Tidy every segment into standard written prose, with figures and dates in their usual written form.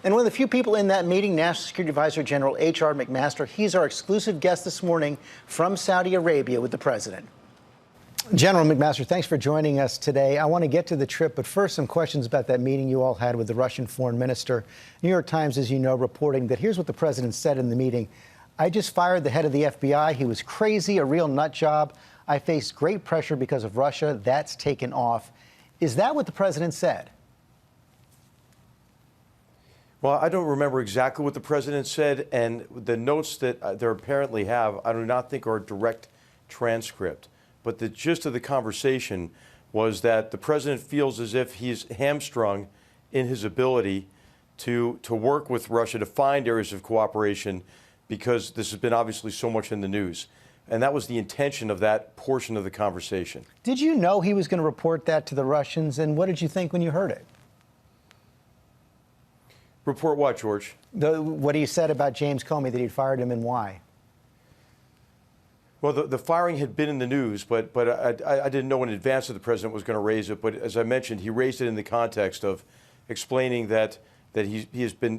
And one of the few people in that meeting, National Security Advisor General H.R. McMaster, he's our exclusive guest this morning from Saudi Arabia with the president. General McMaster, thanks for joining us today. I want to get to the trip, but first some questions about that meeting you all had with the Russian foreign minister. New York Times, as you know, reporting that here's what the president said in the meeting. I just fired the head of the FBI. He was crazy, a real nut job. I faced great pressure because of Russia. That's taken off. Is that what the president said? Well, I don't remember exactly what the president said, and the notes that they apparently have, I do not think are a direct transcript. But the gist of the conversation was that the president feels as if he's hamstrung in his ability to work with Russia to find areas of cooperation because this has been obviously so much in the news. And that was the intention of that portion of the conversation. Did you know he was going to report that to the Russians, and what did you think when you heard it? Report what, George? What he said about James Comey, that he'd fired him, and why? Well, the firing had been in the news, but I didn't know in advance that the president was going to raise it. But as I mentioned, he raised it in the context of explaining that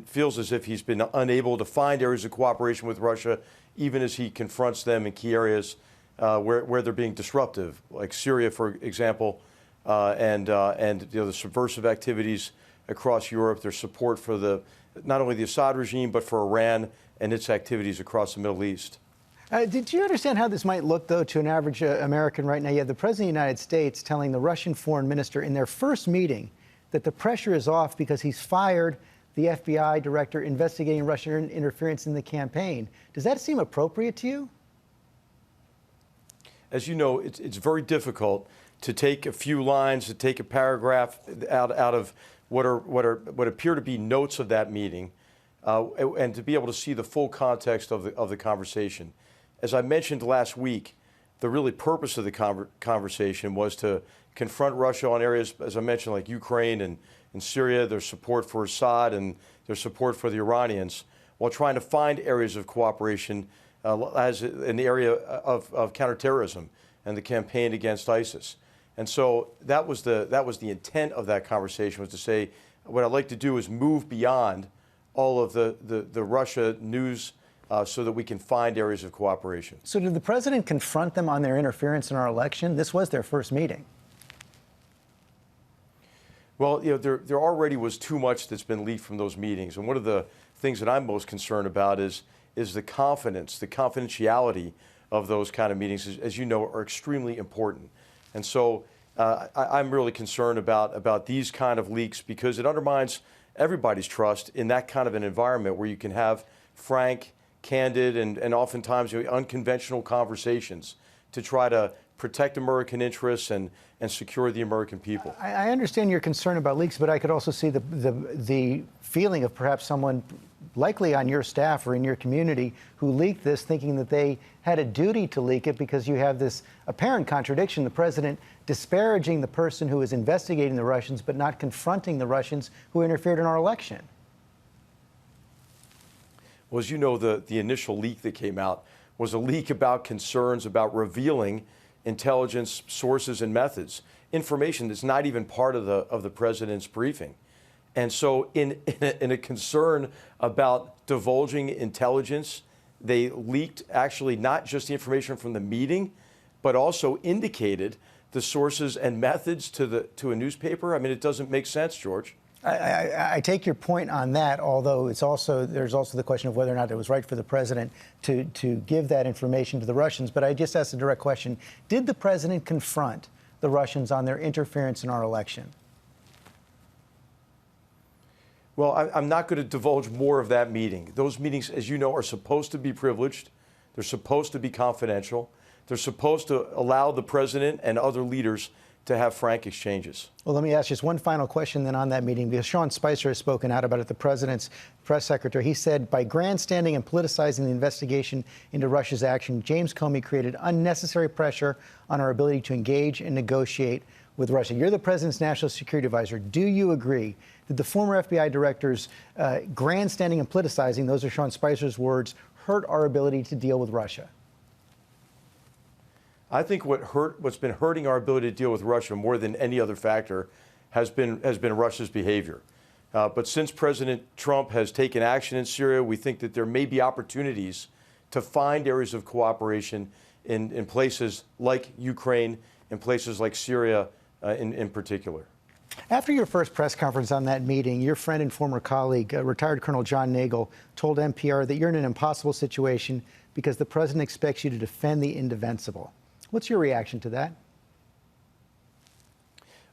feels as if he's been unable to find areas of cooperation with Russia, even as he confronts them in key areas where they're being disruptive, like Syria, for example, and the subversive activities across Europe. Their support for not only the Assad regime but for Iran and its activities across the Middle East. Did you understand how this might look, though, to an average American right now? You have the President of the United States telling the Russian foreign minister in their first meeting that the pressure is off because he's fired the FBI director investigating Russian interference in the campaign. Does that seem appropriate to you? As you know, it's very difficult to take a few lines, to take a paragraph out of what appear to be notes of that meeting, and to be able to see the full context of the conversation. As I mentioned last week, the really purpose of the conversation was to confront Russia on areas, as I mentioned, like Ukraine and Syria, their support for Assad and their support for the Iranians, while trying to find areas of cooperation as in the area of counterterrorism and the campaign against ISIS. And so that was the intent of that conversation, was to say, what I'd like to do is move beyond all of the Russia news so that we can find areas of cooperation. So did the president confront them on their interference in our election? This was their first meeting. Well, you know, there already was too much that's been leaked from those meetings. And one of the things that I'm most concerned about is the confidence, the confidentiality of those kind of meetings, as you know, are extremely important. And so I'm really concerned about these kind of leaks because it undermines everybody's trust in that kind of an environment where you can have frank, candid, and oftentimes unconventional conversations to try to protect American interests and secure the American people. I understand your concern about leaks, but I could also see the feeling of perhaps someone likely on your staff or in your community who leaked this, thinking that they had a duty to leak it because you have this apparent contradiction, the president disparaging the person who is investigating the Russians but not confronting the Russians who interfered in our election. Well, as you know, the initial leak that came out was a leak about concerns about revealing intelligence sources and methods, information that's not even part of the president's briefing. And so in a concern about divulging intelligence, they leaked actually not just the information from the meeting, but also indicated the sources and methods to a newspaper. I mean, it doesn't make sense, George. I take your point on that, although there's also the question of whether or not it was right for the president to give that information to the Russians. But I just asked a direct question. Did the president confront the Russians on their interference in our election? Well, I'm not going to divulge more of that meeting. Those meetings, as you know, are supposed to be privileged. They're supposed to be confidential. They're supposed to allow the president and other leaders to have frank exchanges. Well, let me ask just one final question then on that meeting, because Sean Spicer has spoken out about it, the president's press secretary. He said, by grandstanding and politicizing the investigation into Russia's action, James Comey created unnecessary pressure on our ability to engage and negotiate with Russia. You're the president's national security advisor. Do you agree that the former FBI director's grandstanding and politicizing, those are Sean Spicer's words, hurt our ability to deal with Russia? I think what's been hurting our ability to deal with Russia more than any other factor has been Russia's behavior. But since President Trump has taken action in Syria, we think that there may be opportunities to find areas of cooperation in places like Ukraine, in places like Syria in particular. After your first press conference on that meeting, your friend and former colleague, retired Colonel John Nagel, told NPR that you're in an impossible situation because the president expects you to defend the indefensible. What's your reaction to that?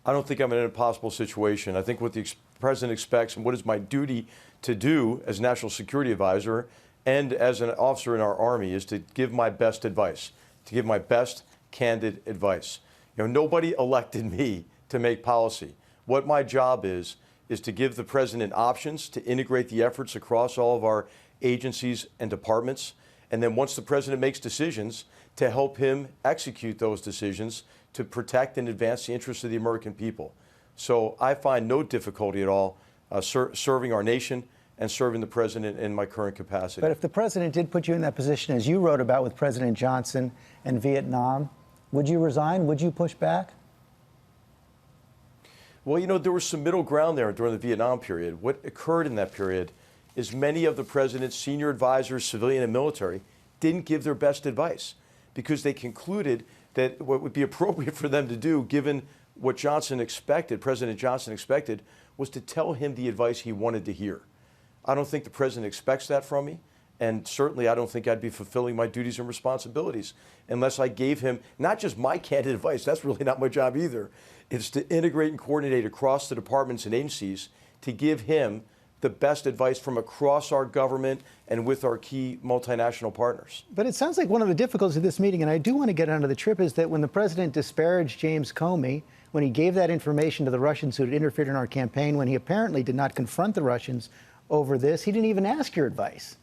I don't think I'm in an impossible situation. I think what the president expects and what is my duty to do as national security advisor and as an officer in our Army is to give my best advice, to give my best candid advice. You know, nobody elected me to make policy. What my job is to give the president options to integrate the efforts across all of our agencies and departments. And then once the president makes decisions, to help him execute those decisions to protect and advance the interests of the American people. So I find no difficulty at all serving our nation and serving the president in my current capacity. But if the president did put you in that position, as you wrote about with President Johnson and Vietnam, would you resign? Would you push back? Well, you know, there was some middle ground there during the Vietnam period. What occurred in that period is many of the president's senior advisors, civilian and military, didn't give their best advice because they concluded that what would be appropriate for them to do, given what Johnson expected, President Johnson expected, was to tell him the advice he wanted to hear. I don't think the president expects that from me, and certainly I don't think I'd be fulfilling my duties and responsibilities unless I gave him not just my candid advice, that's really not my job either. It's to integrate and coordinate across the departments and agencies to give him the best advice from across our government and with our key multinational partners. But it sounds like one of the difficulties of this meeting, and I do want to get onto the trip, is that when the president disparaged James Comey, when he gave that information to the Russians who had interfered in our campaign, when he apparently did not confront the Russians over this, he didn't even ask your advice.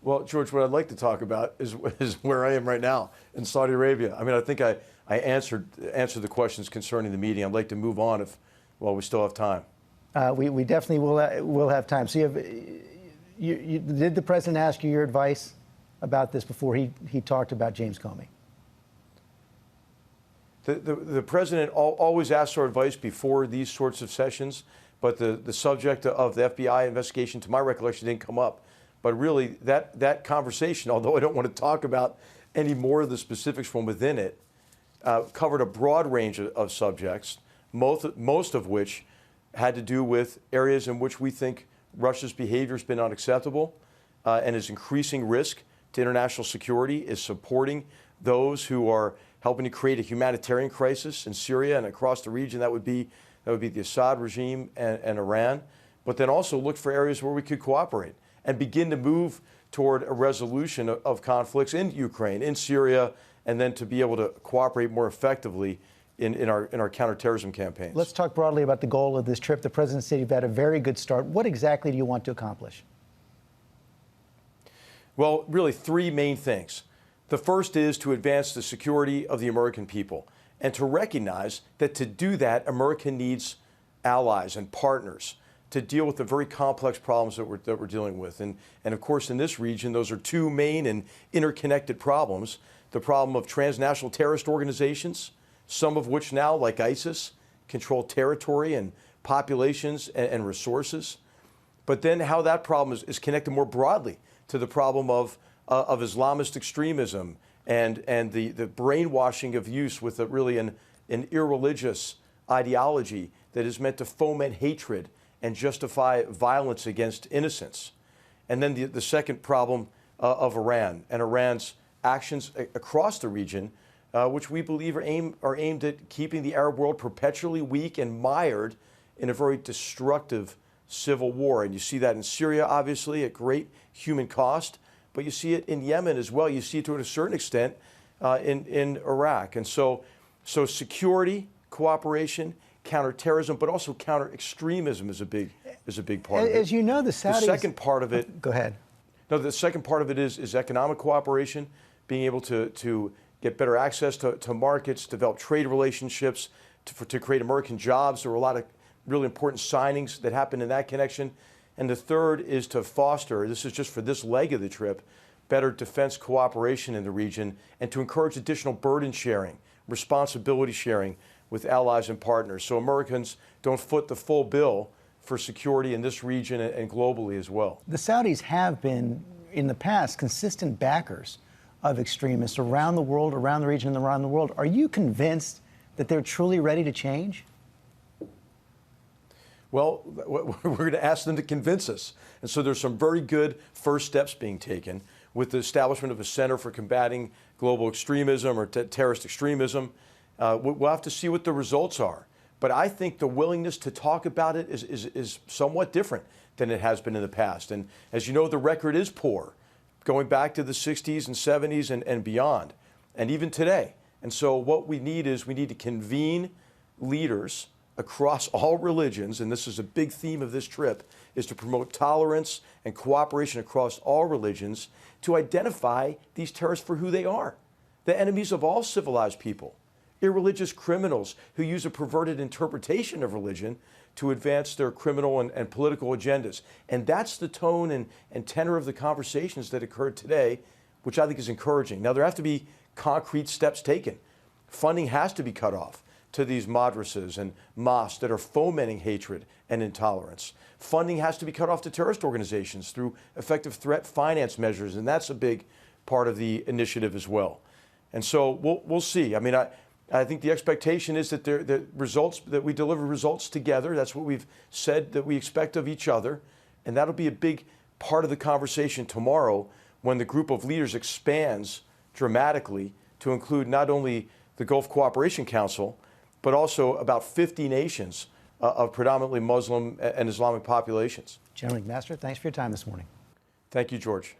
Well, George, what I'd like to talk about is where I am right now in Saudi Arabia. I mean, I think I answered the questions concerning the meeting. I'd like to move on if, well, we still have time. We definitely will have time. So did the president ask you your advice about this before he talked about James Comey? The president always asks our advice before these sorts of sessions, but the subject of the FBI investigation, to my recollection, didn't come up. But really, that conversation, although I don't want to talk about any more of the specifics from within it, covered a broad range of subjects, most of which had to do with areas in which we think Russia's behavior has been unacceptable and is increasing risk to international security, is supporting those who are helping to create a humanitarian crisis in Syria and across the region. That would be the Assad regime and Iran. But then also look for areas where we could cooperate and begin to move toward a resolution of conflicts in Ukraine, in Syria, and then to be able to cooperate more effectively in our counterterrorism campaigns. Let's talk broadly about the goal of this trip. The president said you've had a very good start. What exactly do you want to accomplish? Well, really three main things. The first is to advance the security of the American people and to recognize that to do that, America needs allies and partners to deal with the very complex problems that we're dealing with. And of course, in this region, those are two main and interconnected problems. The problem of transnational terrorist organizations, some of which now, like ISIS, control territory and populations and resources. But then how that problem is connected more broadly to the problem of Islamist extremism and the brainwashing of youth with really an irreligious ideology that is meant to foment hatred and justify violence against innocents. And then the second problem of Iran and Iran's actions across the region, which we believe are aimed at keeping the Arab world perpetually weak and mired in a very destructive civil war. And you see that in Syria, obviously, at great human cost, but you see it in Yemen as well. You see it to a certain extent in Iraq. And so security, cooperation, counterterrorism, but also counter-extremism is a big part of it. As you know, the Saudis... The second part of it... Go ahead. No, the second part of it is economic cooperation, being able to get better access to markets, develop trade relationships, to create American jobs. There were a lot of really important signings that happened in that connection. And the third is to foster, this is just for this leg of the trip, better defense cooperation in the region and to encourage additional burden sharing, responsibility sharing with allies and partners, so Americans don't foot the full bill for security in this region and globally as well. The Saudis have been, in the past, consistent backers of extremists around the world, around the region, and around the world. Are you convinced that they're truly ready to change? Well, we're going to ask them to convince us. And so there's some very good first steps being taken with the establishment of a Center for Combating Global Extremism or Terrorist Extremism. We'll have to see what the results are. But I think the willingness to talk about it is somewhat different than it has been in the past. And as you know, the record is poor, going back to the 60s and 70s and beyond, and even today. And so what we need to convene leaders across all religions, and this is a big theme of this trip, is to promote tolerance and cooperation across all religions to identify these terrorists for who they are, the enemies of all civilized people, irreligious criminals who use a perverted interpretation of religion to advance their criminal and political agendas. And that's the tone and tenor of the conversations that occurred today, which I think is encouraging. Now, there have to be concrete steps taken. Funding has to be cut off to these madrasas and mosques that are fomenting hatred and intolerance. Funding has to be cut off to terrorist organizations through effective threat finance measures, and that's a big part of the initiative as well. And so we'll see. I mean, I think the expectation is that that we deliver results together. That's what we've said that we expect of each other, and that'll be a big part of the conversation tomorrow when the group of leaders expands dramatically to include not only the Gulf Cooperation Council, but also about 50 nations of predominantly Muslim and Islamic populations. General McMaster, thanks for your time this morning. Thank you, George.